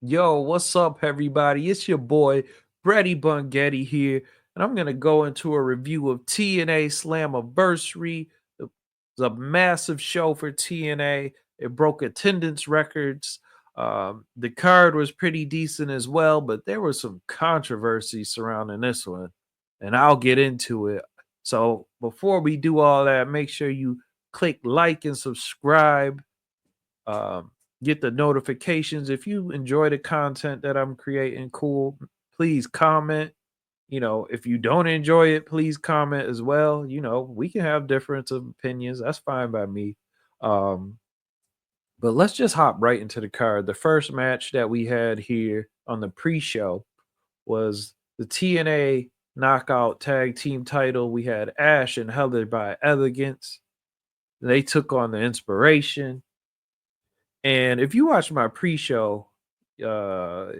Yo, what's up, everybody? It's your boy, Brady Bungetti here, and I'm going to go into a review of TNA Slammiversary. It's a massive show for TNA. It broke attendance records. The card was pretty decent as well, but there was some controversy surrounding this one, and I'll get into it. So before we do all that, make sure you click like and subscribe. Um, get the notifications. If you enjoy the content that I'm creating, cool. Please comment. If you don't enjoy it, please comment as well. We can have difference of opinions. That's fine by me. Um, but let's just hop right into the card. The first match that we had here on the pre-show was the TNA Knockout Tag Team title. We had Ash and Heather by Elegance. They took on the Inspiration. And if you watch my pre-show, uh,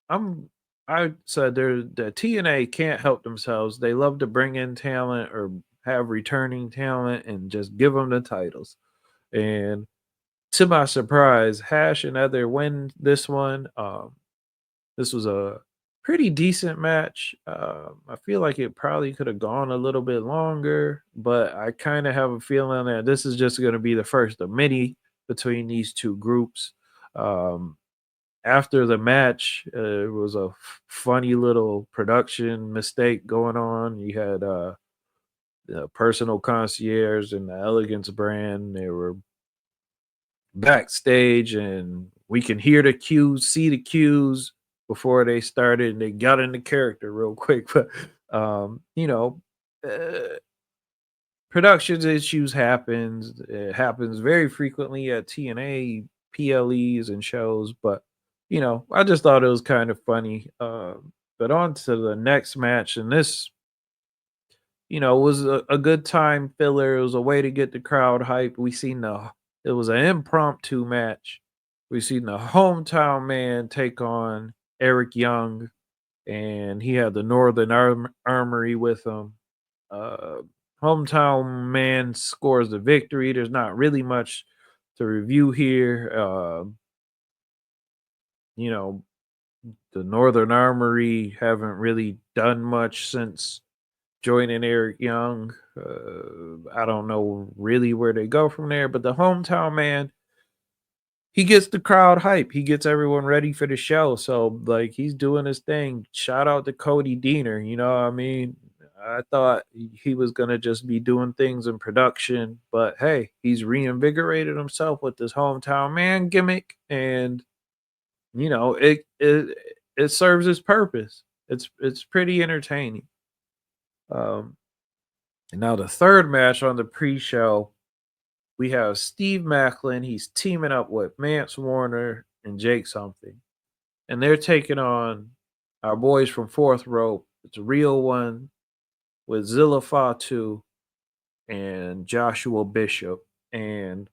I'm I said the TNA can't help themselves. They love to bring in talent or have returning talent and just give them the titles. And to my surprise, Hash and Other win this one. This was a pretty decent match. I feel like it probably could have gone a little bit longer, but I kind of have a feeling that this is just going to be the first of many between these two groups. Um, After the match, it was a funny little production mistake going on. You had the personal concierge and the Elegance brand. They were backstage, and we can hear the cues, see the cues before they started. And they got into character real quick, but um, you know, uh, production issues happens. It happens very frequently at TNA PLEs and shows, but I just thought it was kind of funny. But on to the next match, and this, was a good time filler. It was a way to get the crowd hyped. It was an impromptu match. We seen the hometown man take on Eric Young, and he had the Northern Armory with him. Uh, Hometown man scores the victory. There's not really much to review here. You know, the Northern Armory haven't really done much since joining Eric Young. I don't know really where they go from there, but the hometown man, he gets the crowd hype. He gets everyone ready for the show. So like he's doing his thing. Shout out to Cody Deaner. You know what I mean? I thought he was gonna just be doing things in production, but hey, he's reinvigorated himself with this hometown man gimmick, and it serves its purpose. It's pretty entertaining. Um, and now the third match on the pre-show, we have Steve Macklin. He's teaming up with Mance Warner and Jake something, and they're taking on our boys from Fourth Rope. It's a real one with Zilla Fatu and Joshua Bishop. And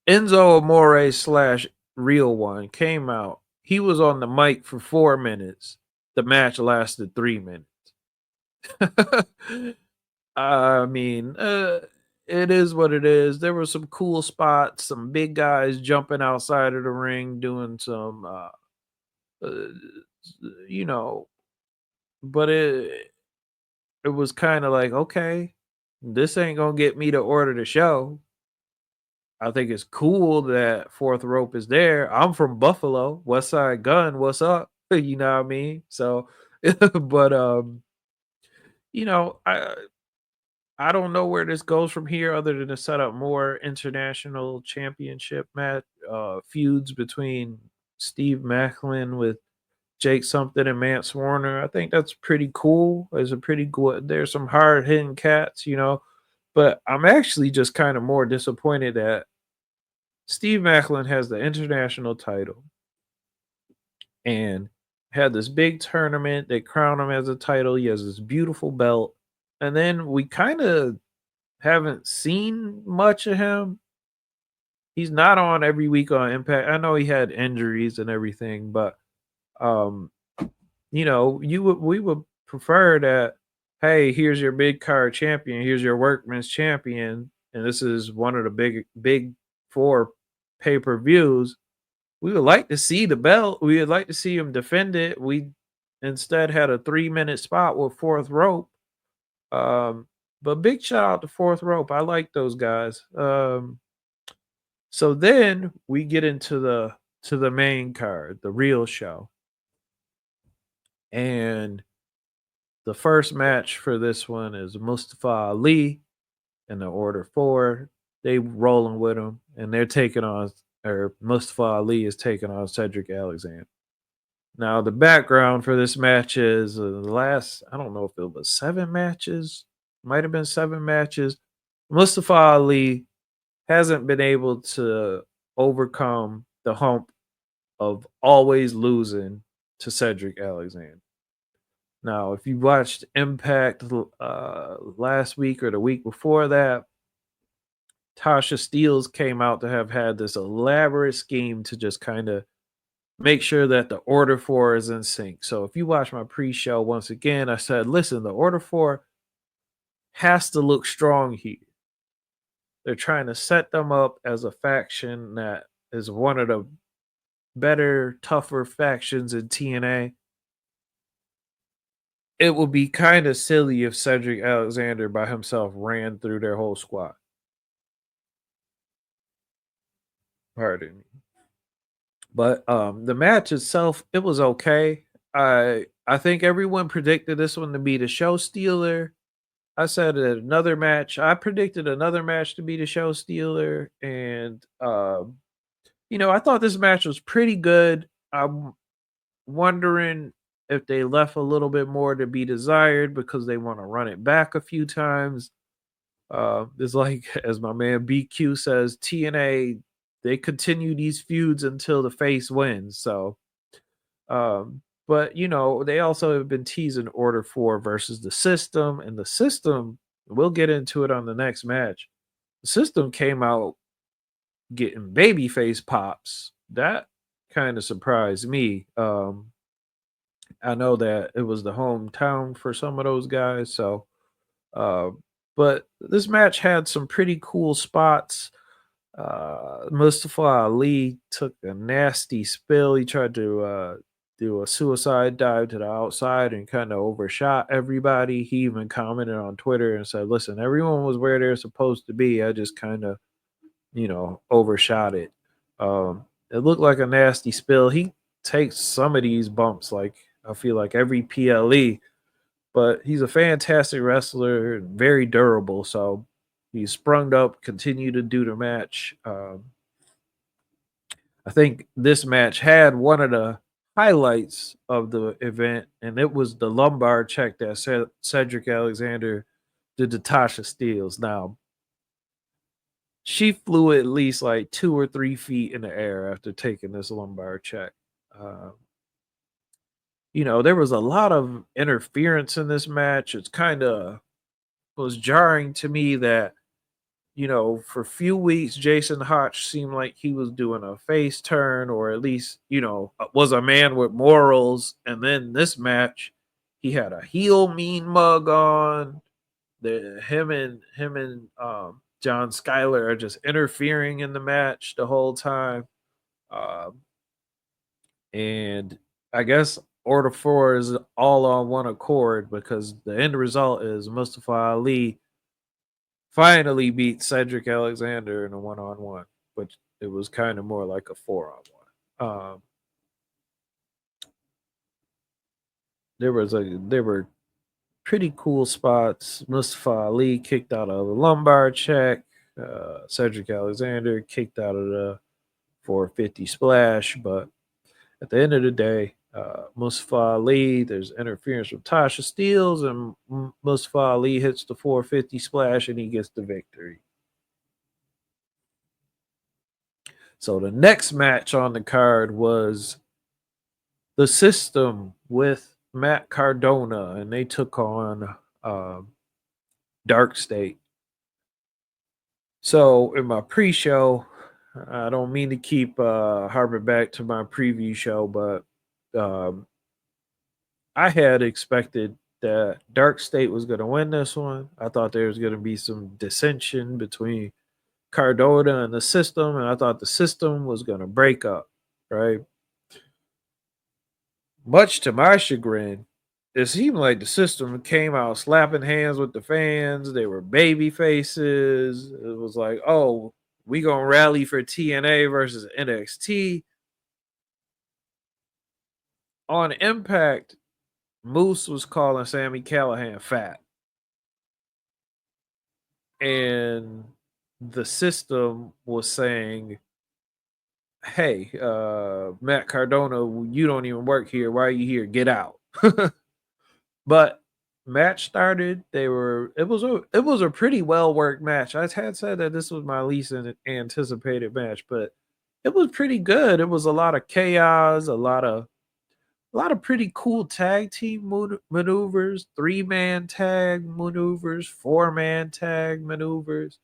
Enzo Amore slash Real One came out. He was on the mic for 4 minutes. The match lasted 3 minutes. I mean, it is what it is. There were some cool spots, some big guys jumping outside of the ring, doing some, uh, you know, but it was kind of like, okay, this ain't gonna get me to order the show. I think it's cool that Fourth Rope is there. I'm from Buffalo, West Side Gun. What's up? You know what I mean? So, but I don't know where this goes from here other than to set up more international championship match feuds between Steve Macklin with Jake something and Mance Warner. I think that's pretty cool. There's some hard hitting cats. But I'm actually just kind of more disappointed that Steve Macklin has the international title and had this big tournament. They crown him as a title. He has this beautiful belt. And then we kind of haven't seen much of him. He's not on every week on Impact. I know he had injuries and everything, but um, we would prefer that. Hey, here's your big card champion. Here's your workman's champion, and this is one of the big four pay per views. We would like to see the belt. We would like to see him defend it. We instead had a 3-minute spot with Fourth Rope. Um, but big shout out to Fourth Rope. I like those guys. So then we get into the main card, the real show. And the first match for this one is Mustafa Ali in the Order 4. They rolling with him, and they're taking on, or Mustafa Ali is taking on Cedric Alexander. Now, the background for this match is the last, I don't know if it was 7 matches, might have been 7 matches. Mustafa Ali hasn't been able to overcome the hump of always losing to Cedric Alexander. Now, if you watched Impact last week or the week before that, Tasha Steeles came out to have had this elaborate scheme to just kind of make sure that the Order 4 is in sync. So if you watch my pre-show, once again, I said, listen, the Order 4 has to look strong here. They're trying to set them up as a faction that is one of the better, tougher factions in TNA. It would be kind of silly if Cedric Alexander by himself ran through their whole squad. Pardon me. But the match itself, it was okay. I think everyone predicted this one to be the show stealer. I said that another match. I predicted another match to be the show stealer, and I thought this match was pretty good. I'm wondering if they left a little bit more to be desired because they want to run it back a few times. It's like, as my man BQ says, TNA, they continue these feuds until the face wins. So, but they also have been teasing Order 4 versus the System, and the System, we'll get into it on the next match. The System came out getting babyface pops. That kind of surprised me. I know that it was the hometown for some of those guys, so uh, but this match had some pretty cool spots. Mustafa Ali took a nasty spill. He tried to do a suicide dive to the outside and kind of overshot everybody. He even commented on Twitter and said, "Listen, everyone was where they're supposed to be. I just kind of, overshot it." It looked like a nasty spill. He takes some of these bumps, like I feel like every PLE, but he's a fantastic wrestler and very durable. So he sprung up, continued to do the match. I think this match had one of the highlights of the event, and it was the lumbar check that Cedric Alexander did to Tasha Steeles. Now, she flew at least like 2 or 3 feet in the air after taking this lumbar check. Uh, there was a lot of interference in this match. It's kind of was jarring to me that for a few weeks, Jason Hotch seemed like he was doing a face turn, or at least, was a man with morals. And then this match, he had a heel mean mug on. Him and John Schuyler are just interfering in the match the whole time. Um, and I guess Order 4 is all on one accord because the end result is Mustafa Ali finally beat Cedric Alexander in a one-on-one, but it was kind of more like a four-on-one. There were pretty cool spots. Mustafa Ali kicked out of a lumbar check. Cedric Alexander kicked out of the 450 splash, but at the end of the day, Mustafa Ali, there's interference from Tasha Steeles, and Mustafa Ali hits the 450 splash and he gets the victory. So the next match on the card was the System with Matt Cardona, and they took on Dark State. So in my pre-show, I don't mean to keep harping back to my preview show, but I had expected that Dark State was going to win this one. I thought there was going to be some dissension between Cardona and the System, and I thought the System was going to break up. right? Much to my chagrin, it seemed like the system came out slapping hands with the fans. They were baby faces. It was like, oh, we gonna rally for TNA versus NXT. On Impact, Moose was calling Sammy Callahan fat. And the system was saying, hey, Matt Cardona, you don't even work here. Why are you here? Get out. But match started. It was a pretty well worked match. I had said that this was my least anticipated match, but it was pretty good. It was a lot of chaos, a lot of pretty cool tag team maneuvers, 3-man tag maneuvers, 4-man tag maneuvers.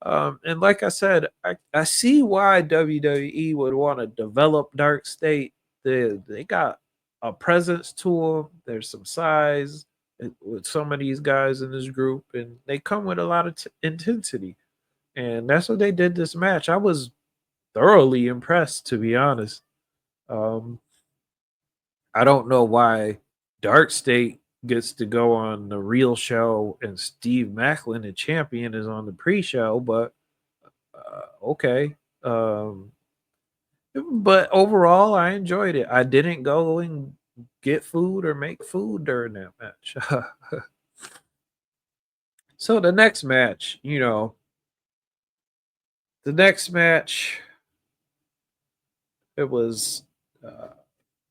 And like I said, I see why WWE would want to develop Dark State. They got a presence to them. There's some size with some of these guys in this group, and they come with a lot of intensity. And that's what they did this match. I was thoroughly impressed, to be honest. Um, I don't know why Dark State gets to go on the real show and Steve Macklin, the champion, is on the pre-show, but okay. Um, but overall, I enjoyed it. I didn't go and get food or make food during that match. So the next match, it was uh,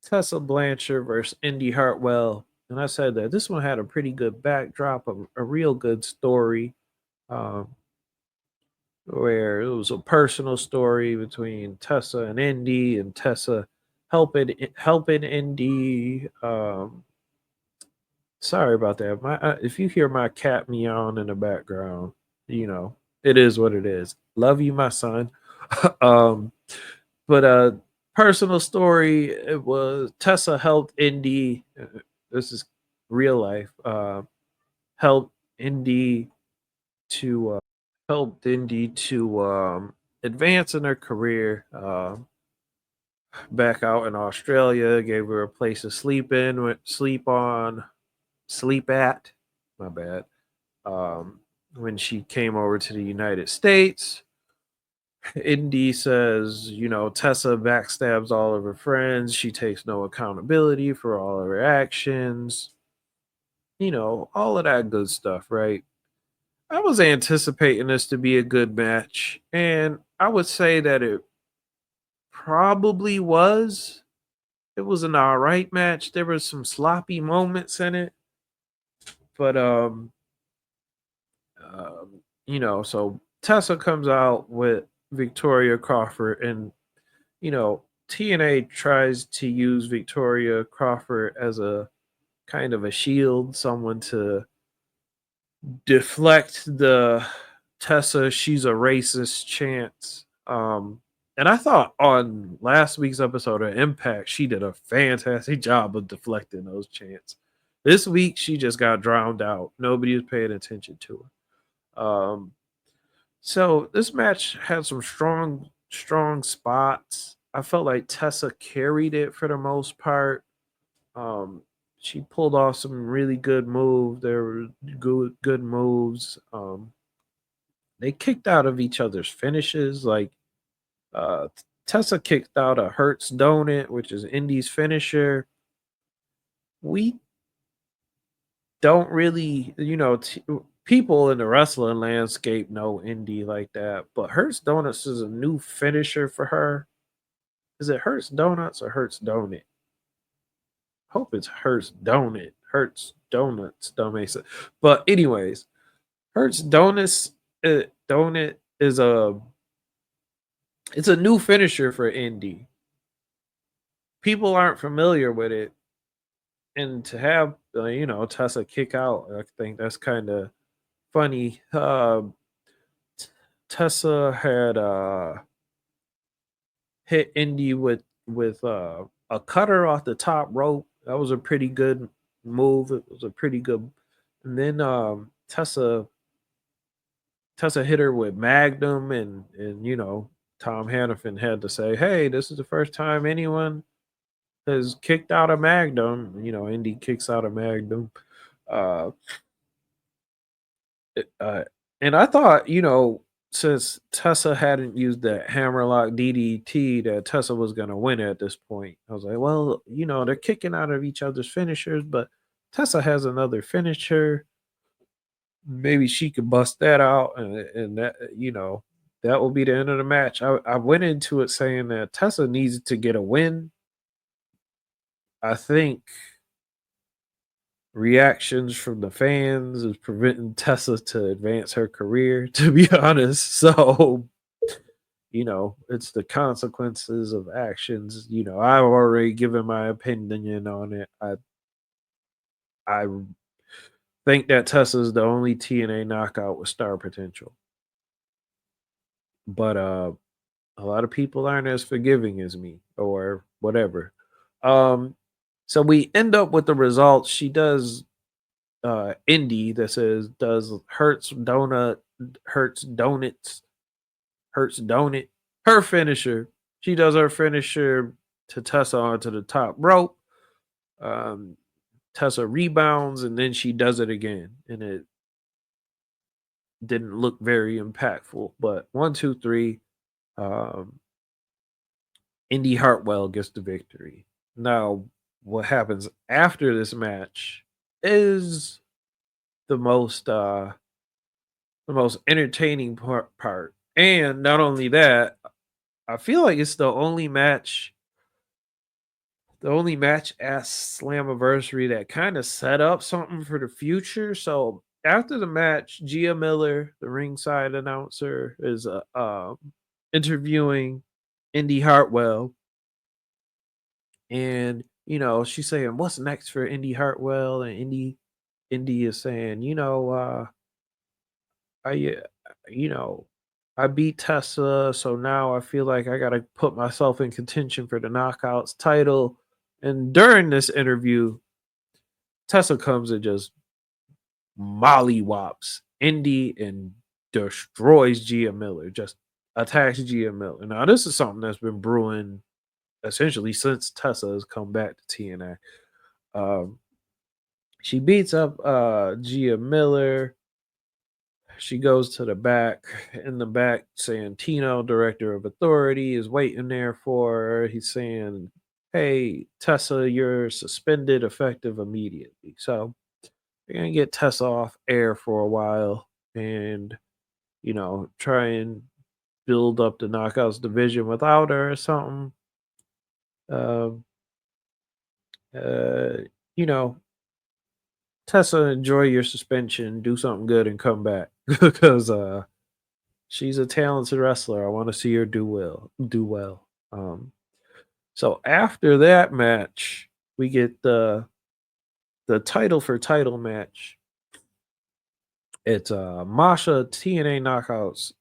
Tessa Blanchard versus Indy Hartwell. And I said that this one had a pretty good backdrop, a real good story. Um, where it was a personal story between Tessa and Indy, and Tessa helping Indy. Sorry about that. If you hear my cat meowing in the background, it is what it is. Love you, my son. um, but personal story. It was Tessa helped Indy. This is real life. Helped Indy to helped Indy to advance in her career. Back out in Australia, gave her a place to sleep in, sleep at. My bad. When she came over to the United States, Indy says, Tessa backstabs all of her friends. She takes no accountability for all of her actions. All of that good stuff, right? I was anticipating this to be a good match, and I would say that it probably was. It was an alright match. There were some sloppy moments in it, but so Tessa comes out with Victoria Crawford, and TNA tries to use Victoria Crawford as a kind of a shield, someone to deflect the Tessa she's a racist chants. And I thought on last week's episode of Impact, she did a fantastic job of deflecting those chants. This week, she just got drowned out. Nobody was paying attention to her. So this match had some strong spots. I felt like Tessa carried it for the most part. Um, she pulled off some really good moves. There were good moves. They kicked out of each other's finishes. Like uh, Tessa kicked out a Hurts Donut, which is Indy's finisher. We don't really, people in the wrestling landscape know Indy like that, but Hurts Donuts is a new finisher for her. Is it Hurts Donuts or Hurts Donut? Hope it's Hurts Donut. Hurts Donuts don't make sense. But anyways, Hurts Donuts Donut is it's a new finisher for Indy. People aren't familiar with it, and to have Tessa kick out, I think that's kind of funny. Tessa had hit Indy with a cutter off the top rope. That was a pretty good move. It was a pretty good. And then Tessa hit her with Magnum, and Tom Hannafin had to say, "Hey, this is the first time anyone has kicked out of Magnum." Indy kicks out of Magnum. Uh, it- uh, and I thought, since Tessa hadn't used that hammerlock DDT, that Tessa was going to win at this point. I was like, well, they're kicking out of each other's finishers, but Tessa has another finisher. Maybe she could bust that out, and that that will be the end of the match. I went into it saying that Tessa needs to get a win. I think reactions from the fans is preventing Tessa to advance her career, to be honest. So, it's the consequences of actions. I've already given my opinion on it. I think that Tessa is the only TNA knockout with star potential. But a lot of people aren't as forgiving as me or whatever. Um so we end up with the results. She does indie that says does hurts donuts hurts donut her finisher. She does her finisher to Tessa onto the top rope. Um Tessa rebounds and then she does it again, and it didn't look very impactful. But 1, 2, 3, um Indy Hartwell gets the victory. Now, what happens after this match is the most uh the most entertaining part. And not only that, I feel like it's the only match at Slammiversary that kind of set up something for the future. So after the match, Gia Miller, the ringside announcer, is interviewing Indy Hartwell. And, she's saying, "What's next for Indy Hartwell?" And Indy is saying, I you know, I beat Tessa, so now I feel like I gotta put myself in contention for the knockouts title." And during this interview, Tessa comes and just mollywops Indy and destroys Gia Miller, just attacks Gia Miller. Now, this is something that's been brewing essentially since Tessa has come back to TNA. Um, she beats up Gia Miller. She goes to the back. In the back, Santino, director of authority, is waiting there for her. He's saying, "Hey, Tessa, you're suspended effective immediately." So they're gonna get Tessa off air for a while and, try and build up the knockouts division without her or something. Um, uh, you know, Tessa, enjoy your suspension, do something good, and come back because she's a talented wrestler. I want to see her do well. Do well. So after that match, we get the title for title match. It's Masha TNA Knockouts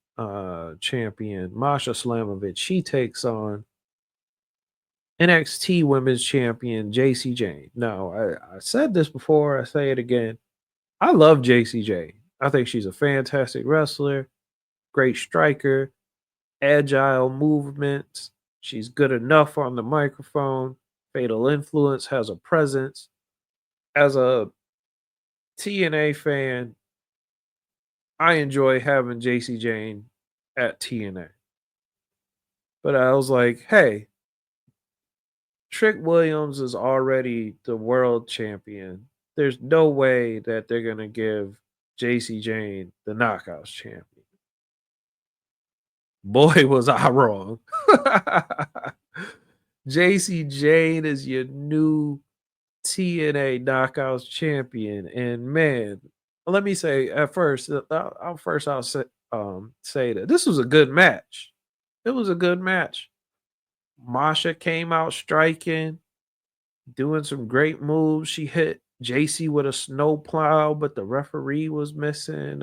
champion Masha Slamovich. She takes on NXT Women's Champion JC Jane. Now, I said this before. I say it again. I love JC Jane. I think she's a fantastic wrestler, great striker, agile movements. She's good enough on the microphone. Fatal Influence has a presence. As a TNA fan, I enjoy having JC Jane at TNA. But I was like, hey, Trick Williams is already the world champion. There's no way that they're going to give JC Jane the Knockouts champion. Boy, was I wrong. JC Jane is your new TNA Knockouts champion. And man, let me say at first, I'll say that this was a good match. It was a good match. Masha came out striking, doing some great moves. She hit JC with a snowplow, but the referee was missing.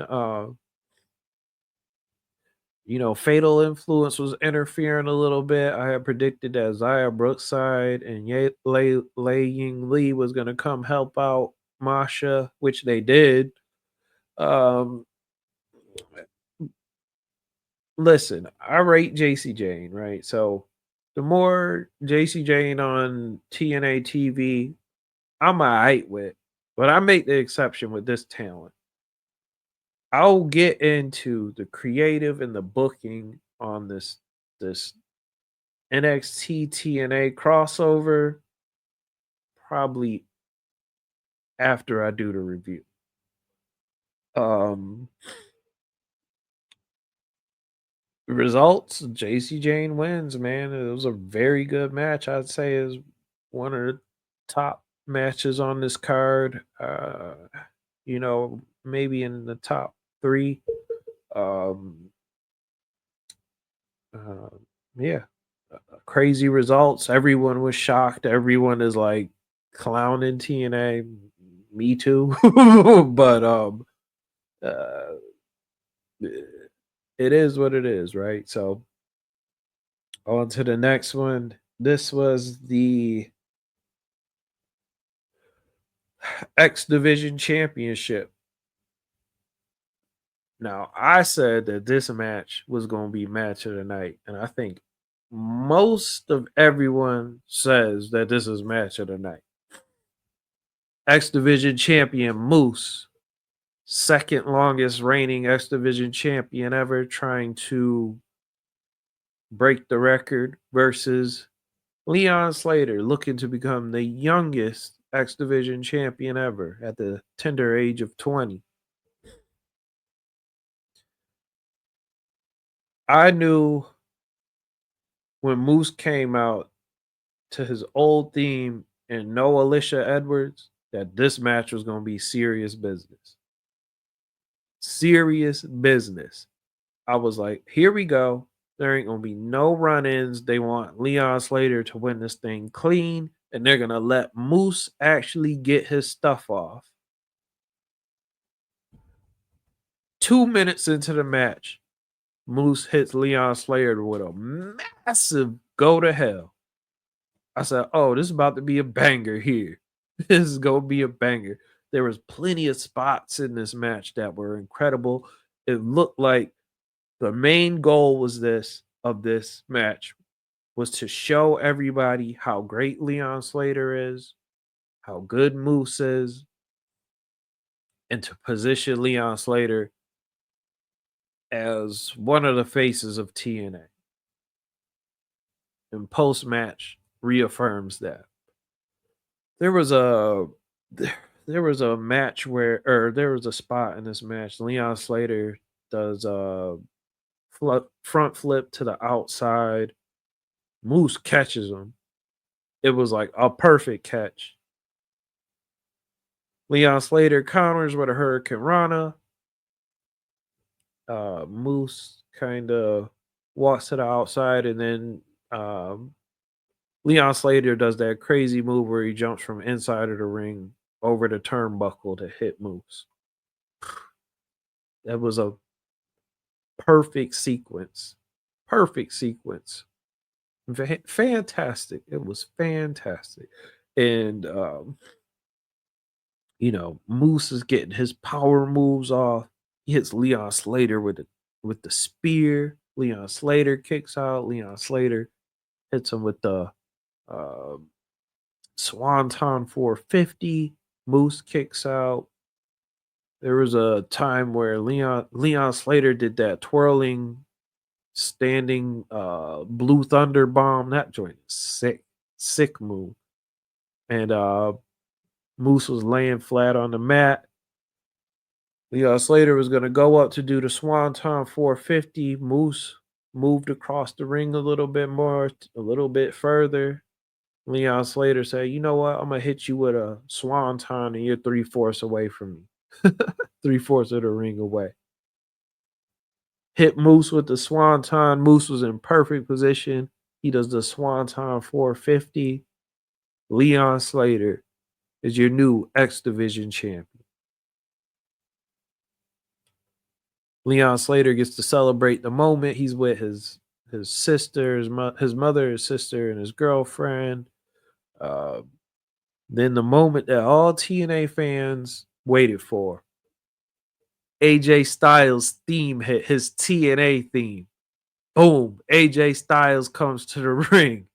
Fatal Influence was interfering a little bit. I had predicted that Zaya Brookside and Lei Ying Lee was going to come help out Masha, which they did. Um, listen, I rate JC Jane, right? So the more JC Jane on TNA TV, I'm alright with, but I make the exception with this talent. I'll get into the creative and the booking on this NXT TNA crossover probably after I do the review. Um Results, JC Jane wins, man. It was a very good match. I'd say is one of the top matches on this card. Maybe in the top three. Um, uh, yeah, crazy results. Everyone was shocked. Everyone is like clowning TNA. Me too, but uh, it is what it is, right? So on to the next one. This was the X Division Championship. Now, I said that this match was going to be match of the night, and I think most of everyone says that this is match of the night. X Division Champion Moose, second longest reigning X Division champion ever, trying to break the record versus Leon Slater, looking to become the youngest X Division champion ever at the tender age of 20. I knew when Moose came out to his old theme and no Alicia Edwards that this match was going to be serious business. Serious business. I was like, here we go. There ain't going to be no run ins. They want Leon Slater to win this thing clean, and they're going to let Moose actually get his stuff off. 2 minutes into the match, Moose hits Leon Slater with a massive go to hell. I said, "Oh, this is about to be a banger here. This is gonna be a banger." There was plenty of spots in this match that were incredible. It looked like the main goal was this match was to show everybody how great Leon Slater is, how good Moose is, and to position Leon Slater as one of the faces of TNA. And post match reaffirms that. There was a there was a match where or there was a spot in this match. Leon Slater does a front flip to the outside. Moose catches him. It was like a perfect catch. Leon Slater counters with a Hurricane Rana. Moose kind of walks to the outside, and then Leon Slater does that crazy move where he jumps from inside of the ring over the turnbuckle to hit Moose. That was a perfect sequence. Perfect sequence. Fantastic. It was fantastic. And Moose is getting his power moves off. He hits Leon Slater with the spear. Leon Slater kicks out. Leon Slater hits him with the uh, Swanton 450. Moose kicks out. There was a time where Leon Slater did that twirling standing blue thunder bomb. That joint is sick move. And Moose was laying flat on the mat. Leon Slater was gonna go up to do the Swanton 450. Moose moved across the ring a little bit more, a little bit further. Leon Slater said, "You know what? I'm gonna hit you with a Swanton, and you're 3/4 away from me, 3/4 of the ring away." Hit Moose with the Swanton. Moose was in perfect position. He does the Swanton 450. Leon Slater is your new X Division champion. Leon Slater gets to celebrate the moment. He's with his sister, his mother, his sister, and his girlfriend. Uh, then the moment that all TNA fans waited for, AJ Styles' theme hit, his TNA theme. Boom, AJ Styles comes to the ring.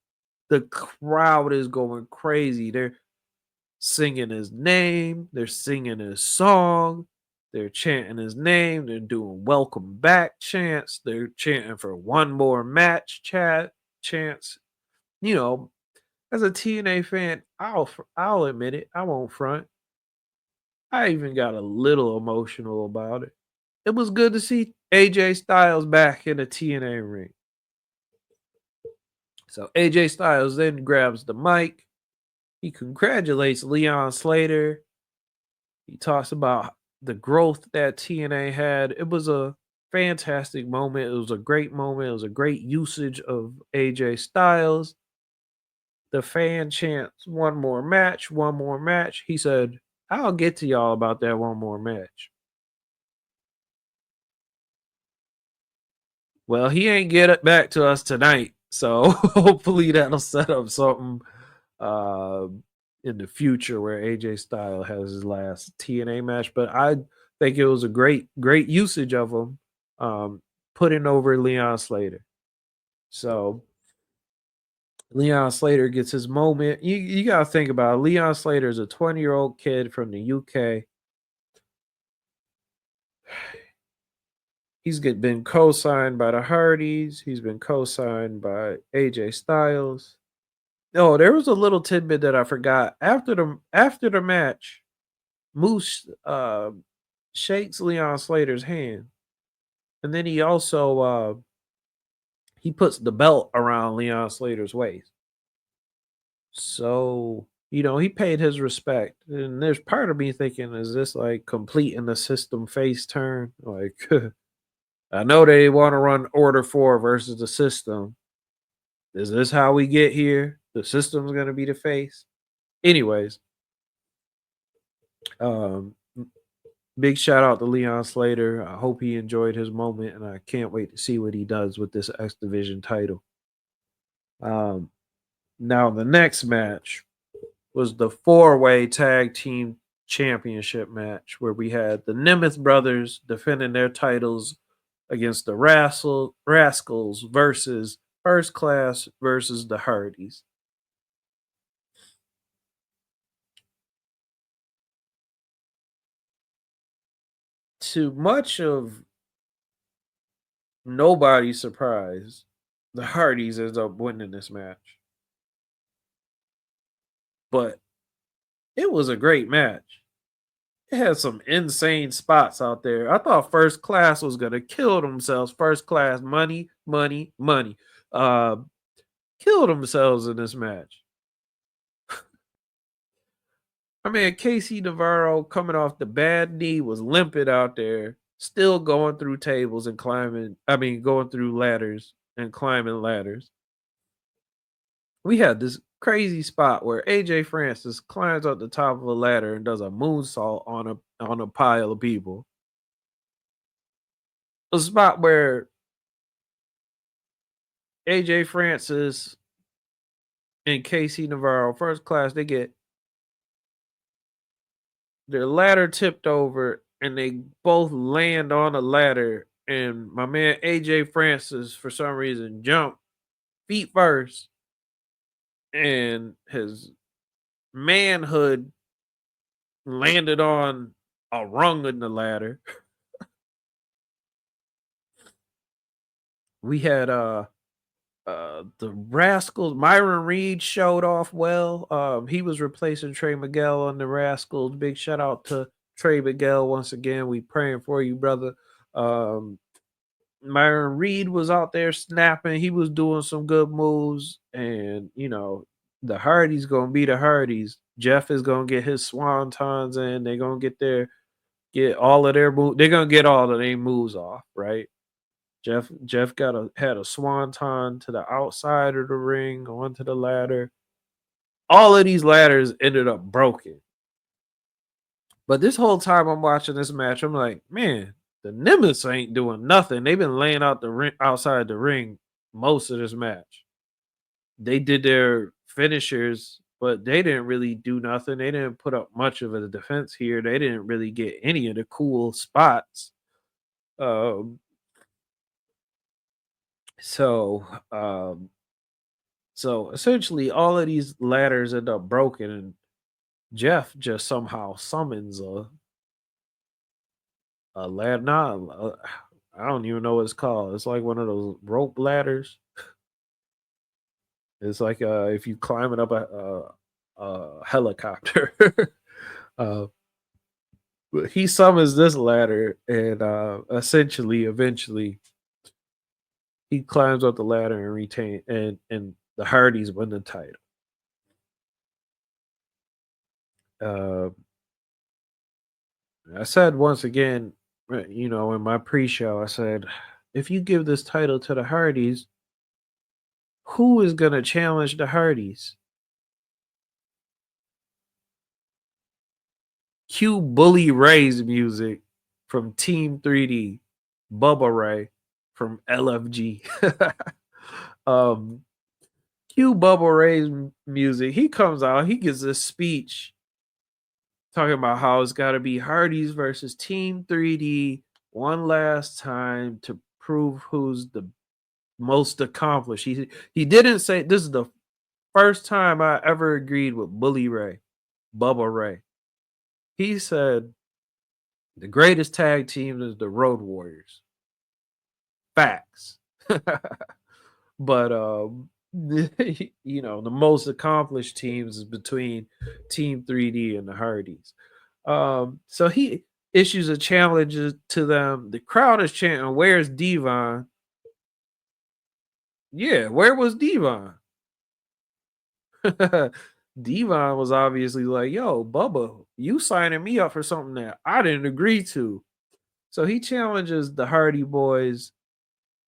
The crowd is going crazy. They're singing his name, they're singing his song, they're chanting his name, they're doing welcome back chants, they're chanting for one more match chants. You know, as a TNA fan, I'll admit it, I won't front. I even got a little emotional about it. It was good to see AJ Styles back in the TNA ring. So AJ Styles then grabs the mic. He congratulates Leon Slater. He talks about the growth that TNA had. It was a fantastic moment. It was a great moment. It was a great usage of AJ Styles. The fan chants one more match, one more match. He said, I'll get to y'all about that one more match. Well, he ain't get it back to us tonight. So hopefully that'll set up something uh, in the future where AJ Styles has his last TNA match. But I think it was a great usage of him, putting over Leon Slater. So Leon Slater gets his moment. You gotta think about it. Leon Slater is a 20-year-old kid from the UK. Been co-signed by the Hardys. He's been co-signed by AJ Styles. Oh, there was a little tidbit that I forgot. After the match, Moose shakes Leon Slater's hand, and then he also he puts the belt around Leon Slater's waist. So, he paid his respect. And there's part of me thinking, is this like completing the system face turn? Like, I know they want to run Order 4 versus the system. Is this how we get here? The system's going to be the face? Anyways, um, big shout out to Leon Slater. I hope he enjoyed his moment, and I can't wait to see what he does with this X Division title. Um, Now, the next match was the four-way tag team championship match where we had the Nemeth brothers defending their titles against the Rascals versus First Class versus the Hardys. To much of nobody's surprise, the Hardys ends up winning this match. But it was a great match. It had some insane spots out there. I thought First Class was gonna kill themselves. First Class, money, money, money. Uh, Killed themselves in this match. I mean, Casey Navarro coming off the bad knee was limping out there, still going through tables and climbing. I mean, going through ladders and climbing ladders. We had this crazy spot where AJ Francis climbs up the top of a ladder and does a moonsault on a pile of people. A spot where AJ Francis and Casey Navarro, First Class, they get their ladder tipped over and they both land on a ladder. And my man AJ Francis, for some reason, jumped feet first, and his manhood landed on a rung in the ladder. We had the Rascals. Myron Reed showed off well. He was replacing Trey Miguel on the Rascals. Big shout out to Trey Miguel once again. We praying for you, brother. Um, Myron Reed was out there snapping. He was doing some good moves, and the Hardys gonna be the Hardys. Jeff is gonna get his swantons in. They're gonna get all of their moves. They're gonna get all of their moves off, right? Jeff had a swanton to the outside of the ring, onto the ladder. All of these ladders ended up broken. But this whole time I'm watching this match, I'm like, man, the Nimbus ain't doing nothing. They've been laying out the ring outside the ring most of this match. They did their finishers, but they didn't really do nothing. They didn't put up much of a defense here. They didn't really get any of the cool spots. Um, So, so essentially, all of these ladders end up broken, and Jeff just somehow summons a ladder. Nah, I don't even know what it's called. It's like one of those rope ladders. It's like if you climb it up a helicopter. uh, but he summons this ladder, and essentially, eventually, he climbs up the ladder and retain, and the Hardys win the title. Uh, I said once again, in my pre-show, I said, if you give this title to the Hardys, who is gonna challenge the Hardys? Cue Bully Ray's music from Team 3D, Bubba Ray from LFG. um, Cue Bubba Ray's music. He comes out, he gives a speech talking about how it's got to be Hardys versus Team 3D one last time to prove who's the most accomplished. He didn't say this is the first time I ever agreed with Bully Ray, Bubba Ray. He said the greatest tag team is the Road Warriors. Facts. But the most accomplished teams is between Team 3D and the Hardys. So he issues a challenge to them. The crowd is chanting, "Where's Devon?" Yeah, where was Devon? Devon was obviously like, "Yo, Bubba, you signing me up for something that I didn't agree to." So he challenges the Hardy Boys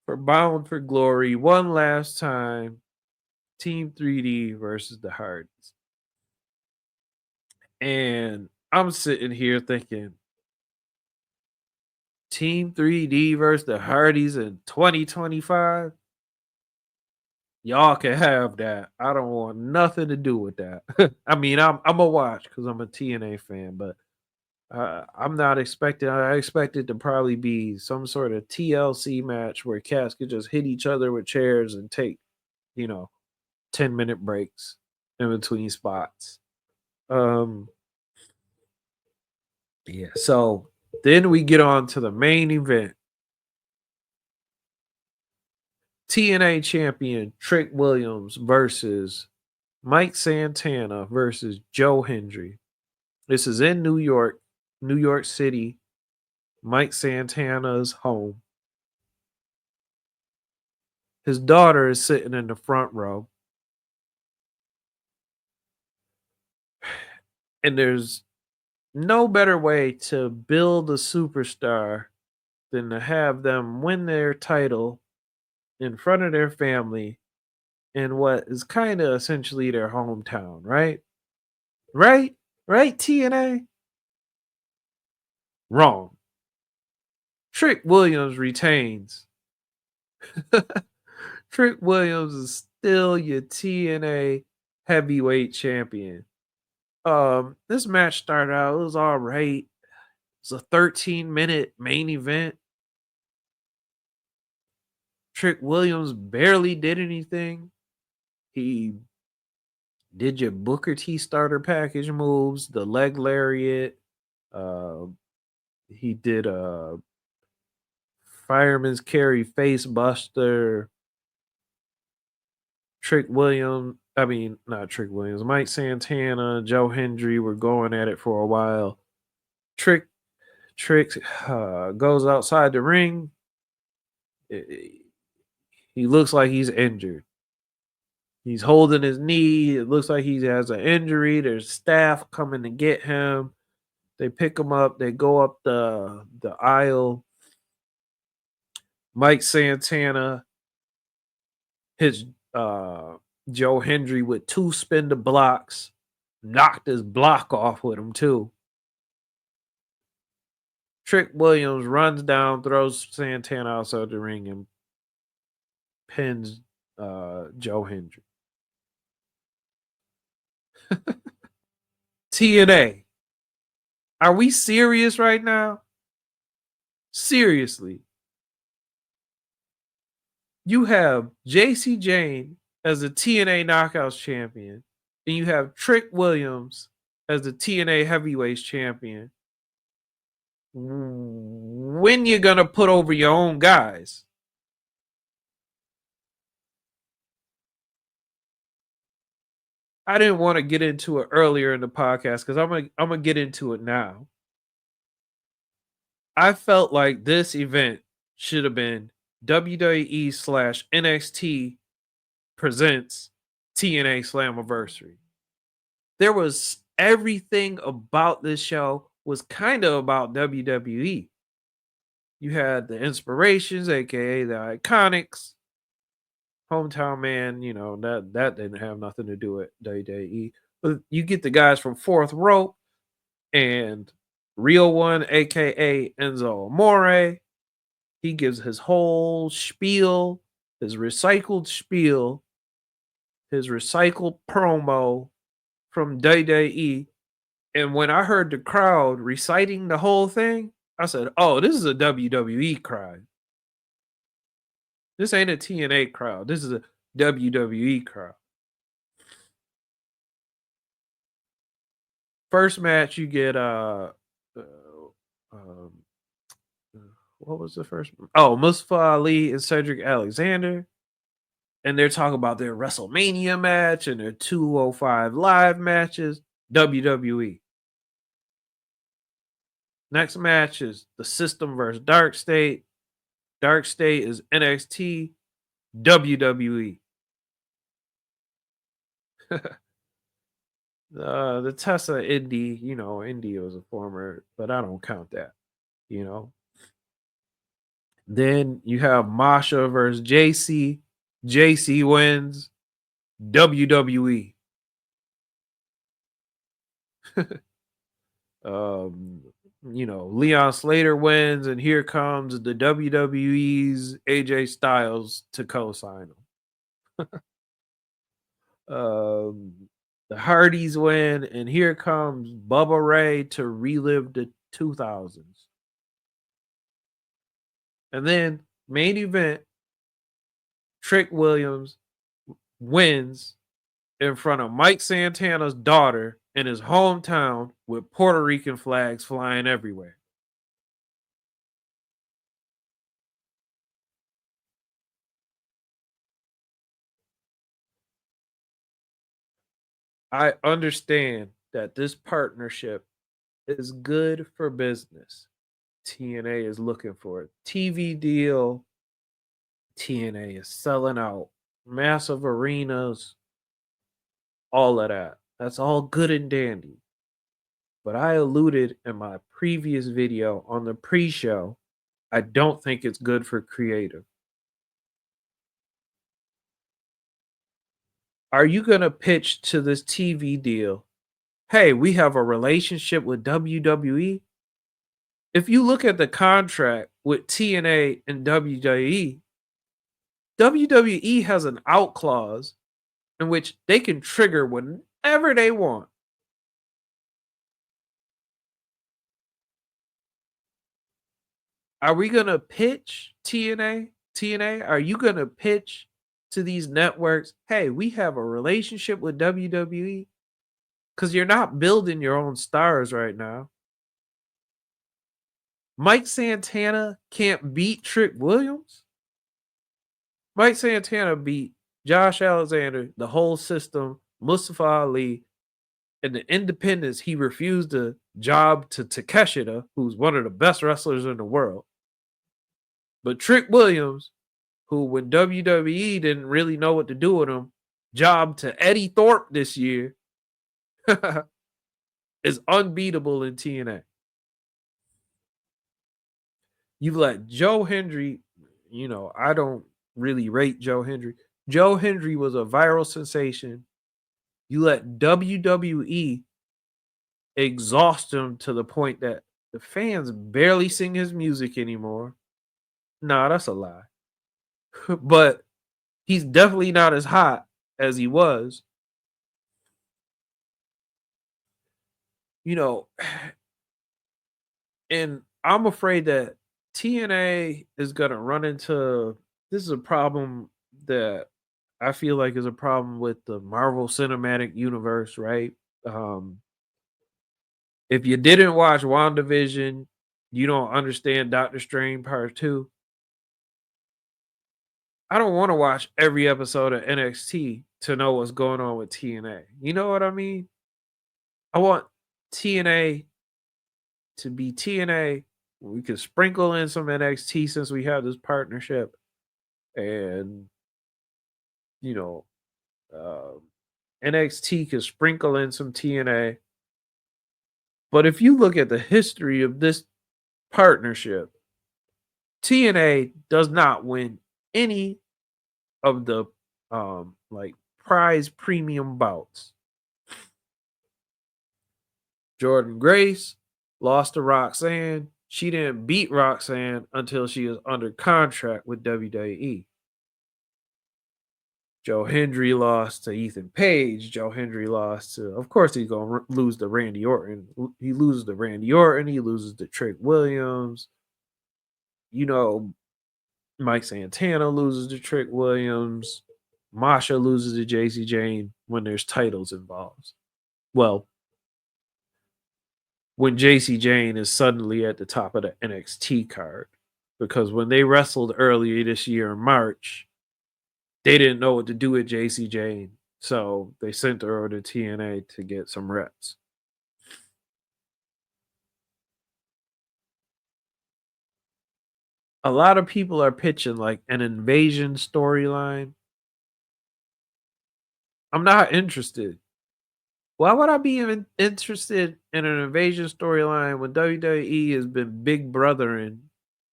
for Bound for Glory one last time. Team 3D versus the Hardys. And I'm sitting here thinking, Team 3D versus the Hardys in 2025. Y'all can have that. I don't want nothing to do with that. I mean, I'm a watch because I'm a TNA fan, but I'm not expecting. I expect it to probably be some sort of TLC match where cats could just hit each other with chairs and take, you know, 10-minute breaks in between spots. Um, yeah. So then we get on to the main event. TNA champion Trick Williams versus Mike Santana versus Joe Hendry. This is in New York City, Mike Santana's home. His daughter is sitting in the front row. And there's no better way to build a superstar than to have them win their title in front of their family in what is kind of essentially their hometown, right? Right? Right, TNA? Wrong. Trick Williams retains. Trick Williams is still your TNA heavyweight champion. This match started out, it was all right. It's a 13-minute main event. Trick Williams barely did anything. He did your Booker T starter package moves, the leg lariat. Uh, he did a fireman's carry face buster. Trick Williams, I mean, not Trick Williams, Mike Santana, Joe Hendry were going at it for a while. Trick goes outside the ring. He looks like he's injured. He's holding his knee. It looks like he has an injury. There's staff coming to get him. They pick him up. They go up the aisle. Mike Santana hits Joe Hendry with two spin blocks. Knocked his block off with him too. Trick Williams runs down, throws Santana outside the ring, and pins Joe Hendry. TNA. Are we serious right now? Seriously. You have JC Jane as the TNA Knockouts champion, and you have Trick Williams as the TNA Heavyweights champion. When you gonna put over your own guys? I didn't want to get into it earlier in the podcast because I'm gonna get into it now. I felt like this event should have been WWE slash NXT presents TNA Slammiversary. There was everything about this show was kind of about WWE. You had the inspirations, aka the iconics, hometown man, that didn't have nothing to do with WWE. But you get the guys from Fourth Rope and Real One, aka Enzo Amore. He gives his whole spiel, his recycled spiel, his recycled promo from WWE. And when I heard the crowd reciting the whole thing, I said, "Oh, this is a WWE crowd. This ain't a TNA crowd. This is a WWE crowd." First match, you get uh um, what was the first? Oh, Mustafa Ali and Cedric Alexander, and they're talking about their WrestleMania match and their 205 live matches. WWE. Next match is the System versus Dark State. Dark State is NXT. WWE. The Tessa Indy, Indy was a former, but I don't count that, you know. Then you have Masha versus JC. JC wins. WWE. um, Leon Slater wins, and here comes the WWE's AJ Styles to co-sign him. The Hardys win, and here comes Bubba Ray to relive the 2000s. And then main event, Trick Williams wins in front of Mike Santana's daughter in his hometown with Puerto Rican flags flying everywhere. I understand that this partnership is good for business. TNA is looking for a TV deal. TNA is selling out massive arenas, all of that. That's all good and dandy. But I alluded in my previous video on the pre show, I don't think it's good for creative. Are you going to pitch to this TV deal? Hey, we have a relationship with WWE. If you look at the contract with TNA and WWE, WWE has an out clause in which they can trigger whenever they want. Are we going to pitch TNA? TNA, are you going to pitch to these networks? Hey, we have a relationship with WWE because you're not building your own stars right now. Mike Santana can't beat Trick Williams. Mike Santana beat Josh Alexander, the whole system, Mustafa Ali, and the independents. He refused a job to Takeshita, who's one of the best wrestlers in the world. But Trick Williams, who when WWE didn't really know what to do with him, job to Eddie Thorpe this year, is unbeatable in TNA. You let Joe Hendry, I don't really rate Joe Hendry. Joe Hendry was a viral sensation. You let WWE exhaust him to the point that the fans barely sing his music anymore. Nah, that's a lie. But he's definitely not as hot as he was. You know, and I'm afraid that TNA is gonna run into this is a problem that I feel like is a problem with the Marvel Cinematic Universe, right? Um, if you didn't watch WandaVision, you don't understand Doctor Strange Part 2. I don't want to watch every episode of NXT to know what's going on with TNA. You know what I mean? I want TNA to be TNA. We could sprinkle in some NXT since we have this partnership, and you know, um, NXT could sprinkle in some TNA. But if you look at the history of this partnership, TNA does not win any of the like prize premium bouts. Jordan Grace lost to Roxanne. She didn't beat Roxanne until she was under contract with WWE. Joe Hendry lost to Ethan Page. Joe Hendry lost to, of course, he's going to lose to Randy Orton. He loses to Randy Orton. He loses to Trick Williams. You know, Mike Santana loses to Trick Williams. Masha loses to JC Jane when there's titles involved. Well, when JC Jane is suddenly at the top of the NXT card. Because when they wrestled earlier this year in March, they didn't know what to do with JC Jane. So they sent her over to TNA to get some reps. A lot of people are pitching like an invasion storyline. I'm not interested. Why would I be even interested in an invasion storyline when WWE has been big brother in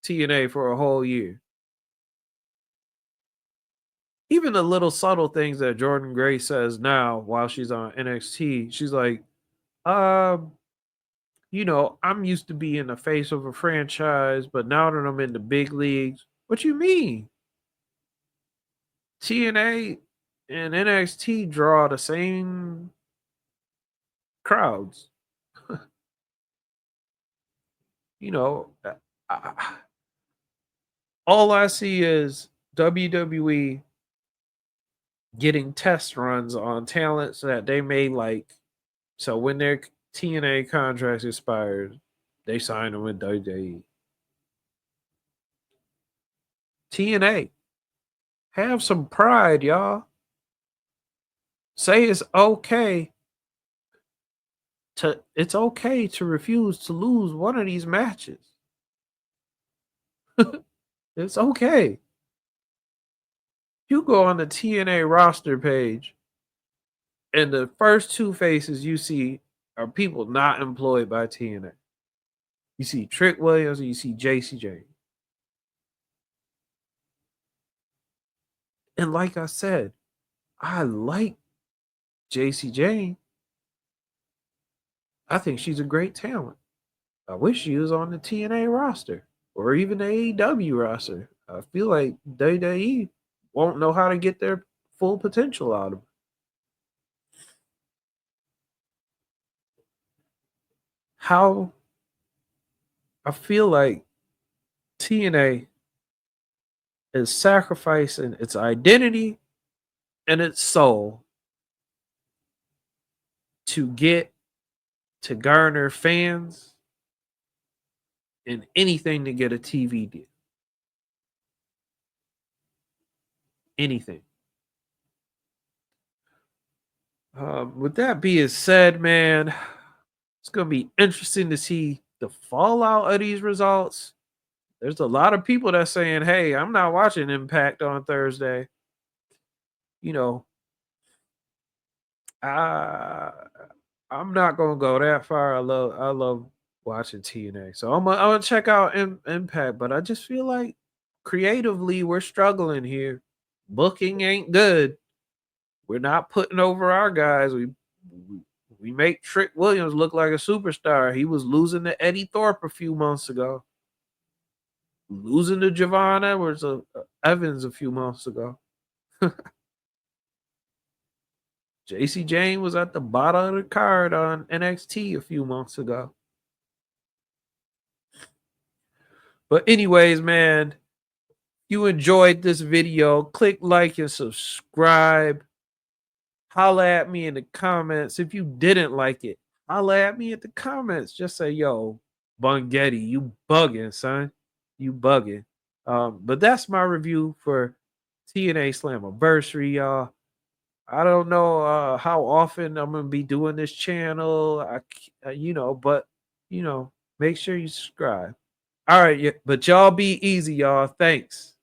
TNA for a whole year? Even the little subtle things that Jordan Grace says now while she's on NXT, she's like, um, I'm used to being the face of a franchise, but now that I'm in the big leagues, what you mean? TNA and NXT draw the same crowds. You know, I, all I see is WWE getting test runs on talents that they may like. So when their TNA contracts expires, they sign them with WWE. TNA, have some pride, y'all. Say it's okay to refuse to lose one of these matches. It's okay. You go on the TNA roster page, and the first two faces you see are people not employed by TNA. You see Trick Williams and you see JCJ. And like I said, I like JC Jane. I think she's a great talent. I wish she was on the TNA roster or even the AEW roster. I feel like WWE won't know how to get their full potential out of her. How I feel like TNA is sacrificing its identity and its soul to get to garner fans and anything to get a TV deal. Anything. With that being said, man, it's going to be interesting to see the fallout of these results. There's a lot of people that's saying, hey, I'm not watching Impact on Thursday. You know, I, I'm not going to go that far. I love watching TNA. So I'm gonna check out Impact, but I just feel like creatively we're struggling here. Booking ain't good. We're not putting over our guys. We we make Trick Williams look like a superstar. He was losing to Eddie Thorpe a few months ago, losing to Javon Evans a few months ago. JC Jane was at the bottom of the card on NXT a few months ago. But anyways, man, you enjoyed this video, click like and subscribe. Holla at me in the comments. If you didn't like it, holla at me in the comments. Just say, yo, Bungetti, you bugging, son. You bugging. But that's my review for TNA Slammiversary, y'all. I don't know how often I'm gonna be doing this channel. But make sure you subscribe. All right, yeah, but y'all be easy, y'all. Thanks.